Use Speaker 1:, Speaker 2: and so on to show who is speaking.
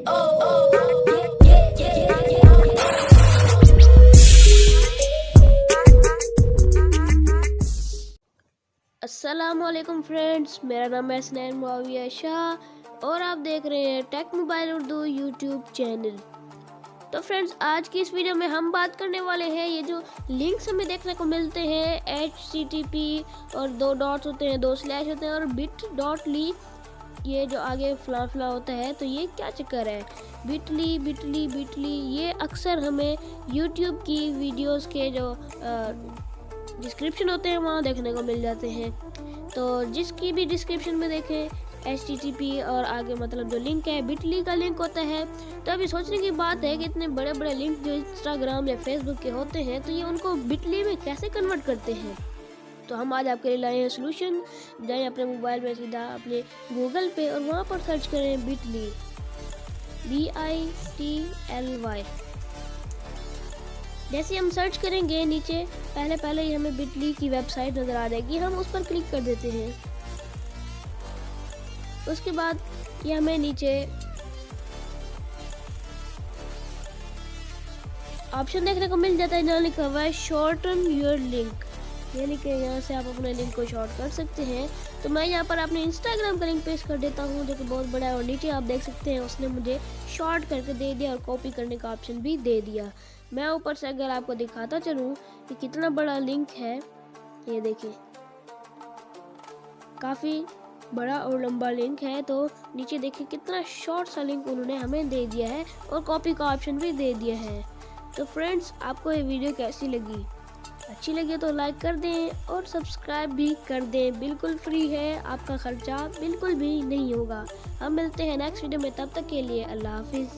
Speaker 1: अस्सलामुअलैकुम फ्रेंड्स, मेरा नाम है हसनैन मुआविया शाह और आप देख रहे हैं tech mobile Urdu YouTube channel. तो फ्रेंड्स, आज की इस वीडियो में हम बात करने वाले हैं ये जो लिंक्स हमें देखने को मिलते हैं HTTP और 2 डॉट्स होते हैं, 2 स्लैश होते हैं और bit.ly, ये जो आगे फला होता है। तो ये क्या चक्कर है? बिटली ये अक्सर हमें यूट्यूब की वीडियोस के जो डिस्क्रिप्शन होते हैं वहाँ देखने को मिल जाते हैं। तो जिसकी भी डिस्क्रिप्शन में देखें HTTP और आगे मतलब जो लिंक है बिटली का लिंक होता है। तो अभी सोचने की बात है कि इतने बड़े बड़े लिंक जो इंस्टाग्राम या फेसबुक के होते हैं तो ये उनको बिटली में कैसे कन्वर्ट करते हैं। तो हम आज आपके लिए लाए हैं सोल्यूशन। जाएं अपने मोबाइल में सीधा अपने गूगल पे और वहाँ पर सर्च करें बिटली, BITLY। जैसे हम सर्च करेंगे नीचे पहले ही हमें बिटली की वेबसाइट नज़र आ जाएगी, हम उस पर क्लिक कर देते हैं। उसके बाद ये हमें नीचे ऑप्शन देखने को मिल जाता है जहाँ लिखा हुआ है शॉर्टन योर लिंक, यानी कि यहाँ से आप अपने लिंक को शॉर्ट कर सकते हैं। तो मैं यहाँ पर अपने इंस्टाग्राम का लिंक पेस्ट कर देता हूँ जो कि बहुत बड़ा है और नीचे आप देख सकते हैं उसने मुझे शॉर्ट करके दे दिया और कॉपी करने का ऑप्शन भी दे दिया। मैं ऊपर से अगर आपको दिखाता चलूँ कि कितना बड़ा लिंक है, ये देखिए काफ़ी बड़ा और लंबा लिंक है। तो नीचे देखिए कितना शॉर्ट सा लिंक उन्होंने हमें दे दिया है और कॉपी का ऑप्शन भी दे दिया है। तो फ्रेंड्स, आपको ये वीडियो कैसी लगी? अच्छी लगी तो लाइक कर दें और सब्सक्राइब भी कर दें, बिल्कुल फ्री है, आपका खर्चा बिल्कुल भी नहीं होगा। हम मिलते हैं नेक्स्ट वीडियो में, तब तक के लिए अल्लाह हाफिज़।